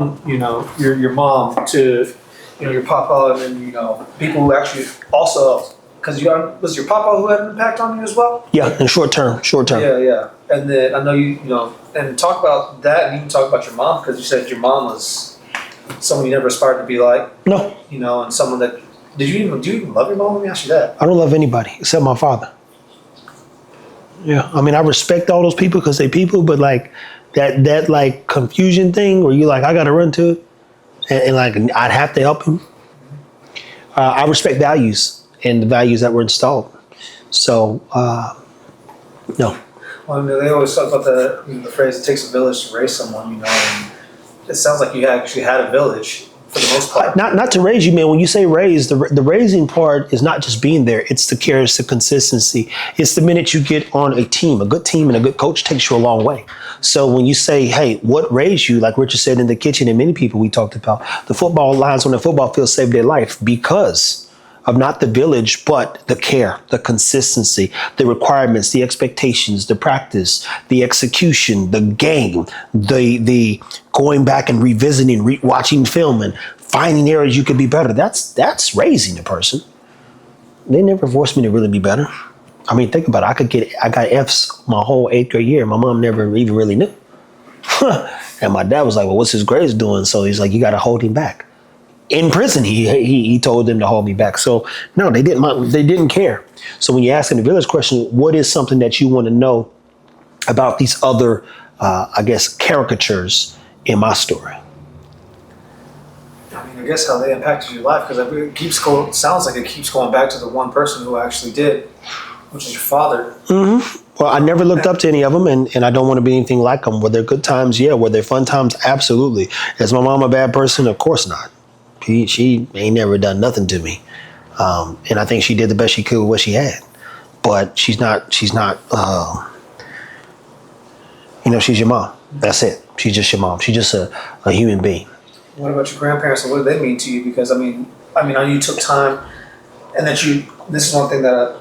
your mom to, your papa, and then, people who actually also, because was your papa who had an impact on you as well? Yeah, in short term. Yeah, yeah. And then I know and talk about that, and even talk about your mom, because you said your mom was someone you never aspired to be like. No. And someone that, do you even love your mom? Let me ask you that. I don't love anybody except my father. Yeah, I mean, I respect all those people because they people, but like that like confusion thing where you like, I got to run to it, and like I'd have to help him. I respect values and the values that were installed. So, no. Well, they always talk about the phrase "it takes a village to raise someone," and it sounds like you actually had a village for the most part. Not to raise you, man. When you say raise, the raising part is not just being there. It's the care, it's the consistency. It's the minute you get on a team. A good team and a good coach takes you a long way. So when you say, hey, what raised you? Like Richard said in the kitchen, and many people we talked about, the football lines on the football field saved their life because of not the village, but the care, the consistency, the requirements, the expectations, the practice, the execution, the game, the going back and revisiting, watching film and finding areas you could be better. That's raising a person. They never forced me to really be better. I mean, think about it. I got Fs my whole 8th grade year. My mom never even really knew. And my dad was like, well, what's his grades doing? So he's like, you got to hold him back. In prison, he told them to hold me back. So no, they didn't care. So when you ask in the village question, what is something that you want to know about these other, I guess, caricatures in my story? I guess how they impacted your life, because it sounds like it keeps going back to the one person who actually did, which is your father. Mm-hmm. Well, I never looked up to any of them, and I don't want to be anything like them. Were there good times? Yeah. Were there fun times? Absolutely. Is my mom a bad person? Of course not. She ain't never done nothing to me. And I think she did the best she could with what she had. But she's not, she's your mom. That's it. She's just your mom. She's just a human being. What about your grandparents, and what do they mean to you? Because I know you took time, and this is one thing that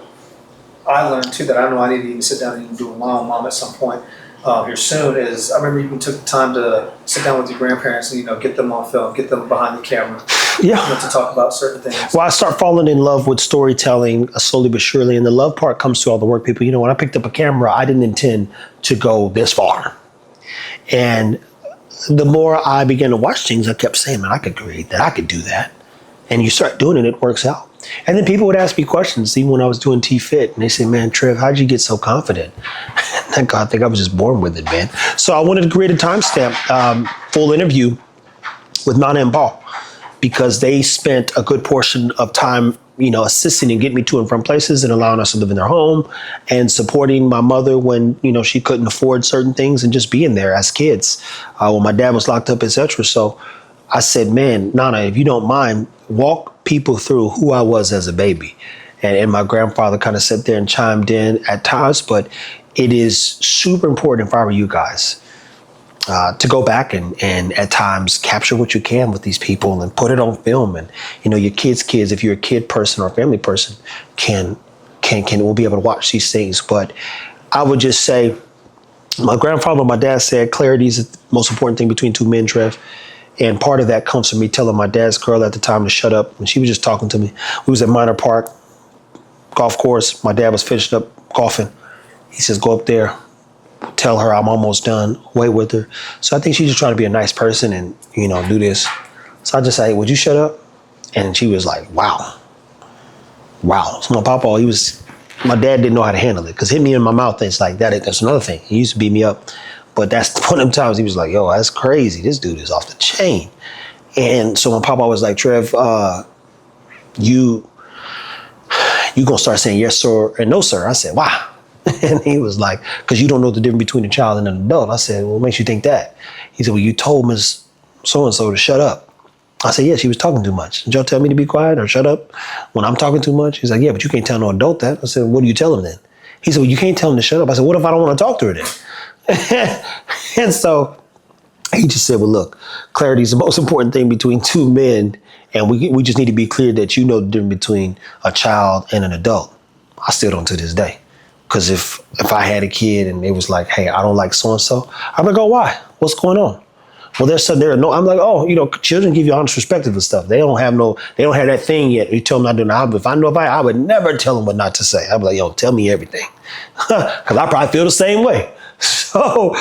I learned too, that I know I need to even sit down and do with my own mom at some point here soon, is I remember you took the time to sit down with your grandparents and, get them on film, get them behind the camera. Yeah. To talk about certain things. Well, I start falling in love with storytelling slowly but surely. And the love part comes to all the work people. When I picked up a camera, I didn't intend to go this far. And the more I began to watch things, I kept saying, man, I could create that. I could do that. And you start doing it, it works out. And then people would ask me questions, even when I was doing T-Fit. And they say, man, Trev, how'd you get so confident? I think I was just born with it, man. So I wanted to create a timestamp, full interview with Nana and Paul, because they spent a good portion of time, assisting and getting me to and from places and allowing us to live in their home and supporting my mother when, she couldn't afford certain things, and just being there as kids when my dad was locked up, etc. So I said, man, Nana, if you don't mind, walk people through who I was as a baby. And my grandfather kind of sat there and chimed in at times, but it is super important, if I were you guys, to go back and at times capture what you can with these people and put it on film. And, your kids, if you're a kid person or a family person, will be able to watch these things. But I would just say, my grandfather, my dad said, clarity is the most important thing between two men, Trev. And part of that comes from me telling my dad's girl at the time to shut up. And she was just talking to me. We was at Minor Park, golf course. My dad was finishing up golfing. He says, go up there, tell her I'm almost done, wait with her. So I think she's just trying to be a nice person and, do this. So I just say, would you shut up? And she was like, wow. So my papa, my dad didn't know how to handle it, because hit me in my mouth, things like that. That's another thing. He used to beat me up. But that's one of them times he was like, yo, that's crazy. This dude is off the chain. And so my papa was like, Trev, you gonna start saying yes, sir, and no, sir. I said, why? And he was like, because you don't know the difference between a child and an adult. I said, well, what makes you think that? He said, well, you told Miss So-and-so to shut up. I said, yeah, she was talking too much. Did y'all tell me to be quiet or shut up when I'm talking too much? He's like, yeah, but you can't tell no adult that. I said, what do you tell him then? He said, well, you can't tell him to shut up. I said, what if I don't want to talk to her then? And so he just said, well, look, clarity is the most important thing between two men. And we just need to be clear that you know the difference between a child and an adult. I still don't to this day. Because if I had a kid and it was like, hey, I don't like so-and-so, I'm going to go, why? What's going on? Well, I'm like, oh, children give you honest perspective and stuff. They don't have that thing yet. You tell them not to do it. If I know about it, I would never tell them what not to say. I'd be like, yo, tell me everything. Because I probably feel the same way. So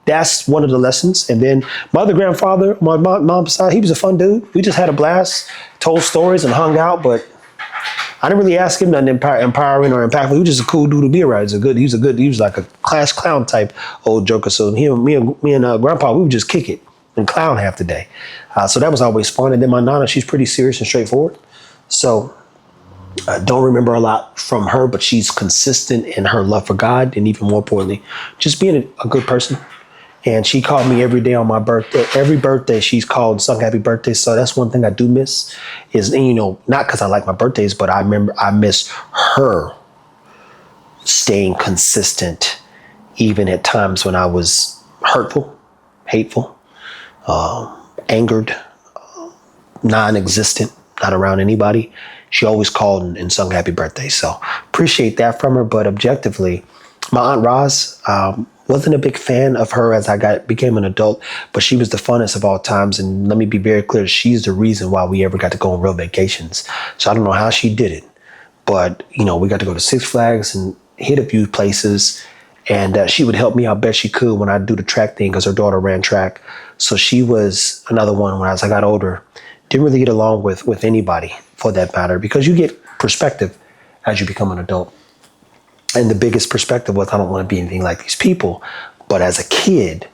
that's one of the lessons. And then my other grandfather, my mom's side, he was a fun dude. We just had a blast, told stories and hung out, but I didn't really ask him nothing empowering or impactful. He was just a cool dude to be around. He was like a class clown type old joker. So me and Grandpa, we would just kick it and clown half the day. So that was always fun. And then my Nana, she's pretty serious and straightforward. So I don't remember a lot from her, but she's consistent in her love for God. And even more importantly, just being a good person. And she called me every day on my birthday. Every birthday she's called and sung happy birthday. So that's one thing I do miss is, not because I like my birthdays, but I miss her staying consistent, even at times when I was hurtful, hateful, angered, non-existent, not around anybody. She always called and sung happy birthday. So appreciate that from her. But objectively, my Aunt Roz, wasn't a big fan of her as I became an adult, but she was the funnest of all times. And let me be very clear, she's the reason why we ever got to go on real vacations. So I don't know how she did it, but we got to go to Six Flags and hit a few places. And she would help me out best she could when I do the track thing because her daughter ran track. So she was another one when I got older, didn't really get along with anybody for that matter, because you get perspective as you become an adult. And the biggest perspective was I don't want to be anything like these people. But as a kid,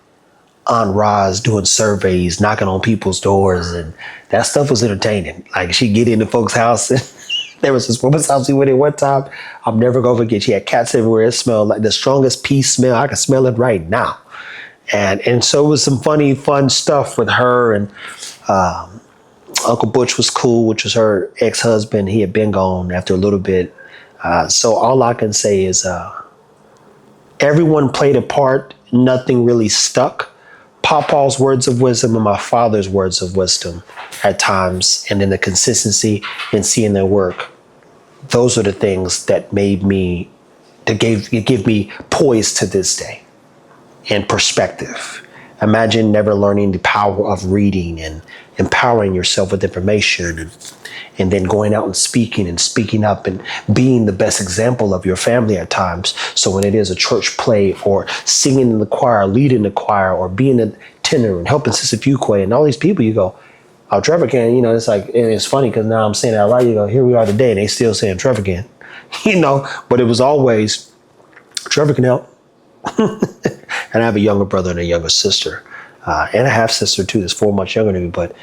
Aunt Roz doing surveys, knocking on people's doors, and that stuff was entertaining. Like she'd get into folks' house. And there was this woman's house we went in one time. I'm never going to forget. She had cats everywhere. It smelled like the strongest pea smell. I can smell it right now. And so it was some fun stuff with her. And Uncle Butch was cool, which was her ex-husband. He had been gone after a little bit. So all I can say is everyone played a part. Nothing really stuck. Papa's words of wisdom and my father's words of wisdom at times, and then the consistency in seeing their work. Those are the things that give me poise to this day and perspective. Imagine never learning the power of reading and empowering yourself with information and then going out and speaking up and being the best example of your family at times. So when it is a church play or singing in the choir, leading the choir, or being a tenor and helping Sister Fuquay and all these people, you go, oh, Trevor can, it's like, and it's funny because now I'm saying it out loud, you go, here we are today and they still saying Trevor can, but it was always Trevor can help. And I have a younger brother and a younger sister, and a half sister too that's 4 months younger than me. But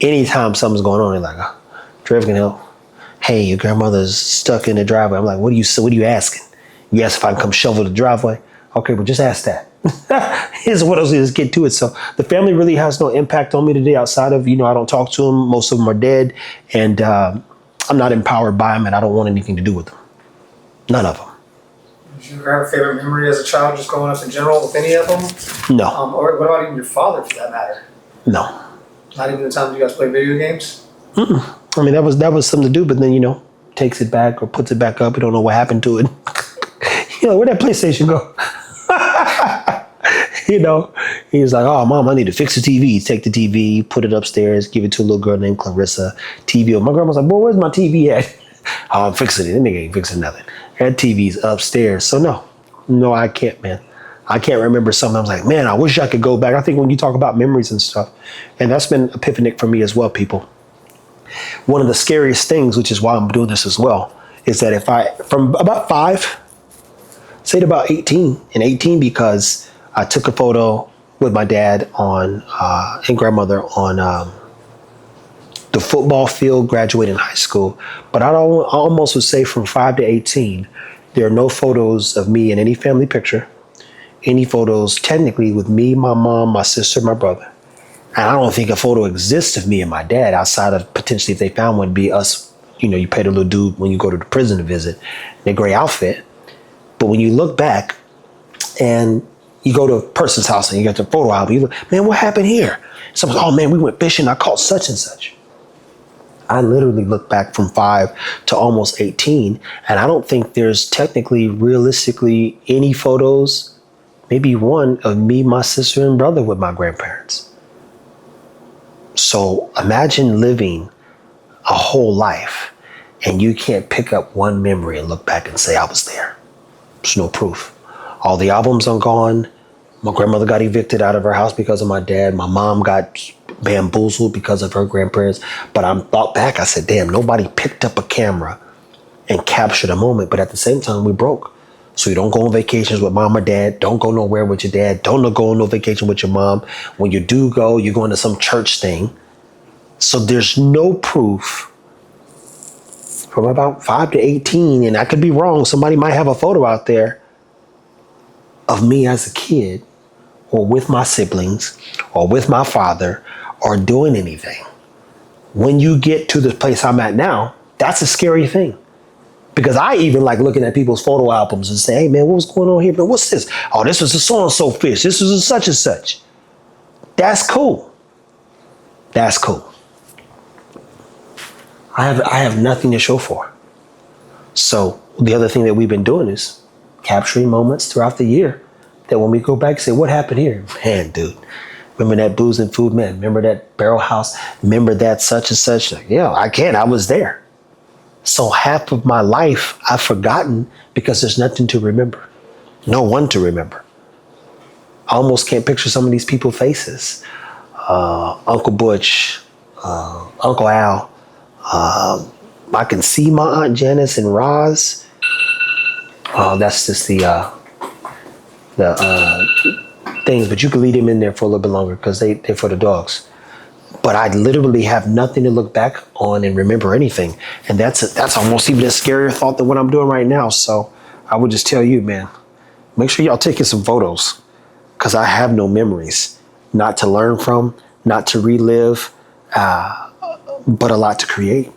anytime something's going on, they're like, oh, Trevor can help. Hey, your grandmother's stuck in the driveway. I'm like, what are you asking? You ask if I can come shovel the driveway? Okay, well, just ask that. Here's what else is get to it. So the family really has no impact on me today outside of, I don't talk to them. Most of them are dead, and I'm not empowered by them, and I don't want anything to do with them. None of them. Did you ever have a favorite memory as a child, just growing up in general, with any of them? No. Or what about even your father, for that matter? No. Not even the times you guys play video games? Mm-mm. I mean, that was something to do, but then, takes it back or puts it back up. We don't know what happened to it. Where'd that PlayStation go? He's like, oh, Mom, I need to fix the TV. Take the TV, put it upstairs, give it to a little girl named Clarissa. TV. My grandma's like, boy, where's my TV at? Oh, I'm fixing it. That nigga ain't fixing nothing. That TV's upstairs. So no, I can't, man. I can't remember something. I was like, man, I wish I could go back. I think when you talk about memories and stuff, and that's been epiphanic for me as well, people. One of the scariest things, which is why I'm doing this as well, is that from about 5, say to about 18, and 18 because I took a photo with my dad and grandmother on the football field graduating high school. But I almost would say from 5 to 18, there are no photos of me in any family picture, any photos technically with me, my mom, my sister, my brother. And I don't think a photo exists of me and my dad outside of potentially if they found one, be us. You paid a little dude when you go to the prison to visit, in a gray outfit. But when you look back and you go to a person's house and you get the photo album, you look, man, what happened here? Someone's, oh man, we went fishing, I caught such and such. I literally look back from 5 to almost 18, and I don't think there's technically, realistically, any photos maybe one of me, my sister, and brother with my grandparents. So imagine living a whole life and you can't pick up one memory and look back and say, I was there. There's no proof. All the albums are gone. My grandmother got evicted out of her house because of my dad. My mom got bamboozled because of her grandparents. But I thought back, I said, damn, nobody picked up a camera and captured a moment. But at the same time, we broke. So you don't go on vacations with mom or dad. Don't go nowhere with your dad. Don't go on no vacation with your mom. When you do go, you're going to some church thing. So there's no proof from about 5 to 18. And I could be wrong. Somebody might have a photo out there of me as a kid or with my siblings or with my father or doing anything. When you get to the place I'm at now, that's a scary thing. Because I even like looking at people's photo albums and say, hey man, what was going on here? But what's this? Oh, this was a so-and-so fish. This was a such and such. That's cool. That's cool. I have nothing to show for. So the other thing that we've been doing is capturing moments throughout the year that when we go back and say, what happened here? Man, dude, remember that booze and food man? Remember that barrel house? Remember that such and such? Like, yeah, I was there. So half of my life I've forgotten because there's nothing to remember. No one to remember. I almost can't picture some of these people's faces. Uncle Butch, Uncle Al. I can see my Aunt Janice and Roz. That's just the things, but you can leave them in there for a little bit longer because they're for the dogs. But I literally have nothing to look back on and remember anything. And that's almost even a scarier thought than what I'm doing right now. So I would just tell you, man, make sure y'all taking some photos because I have no memories, not to learn from, not to relive, but a lot to create.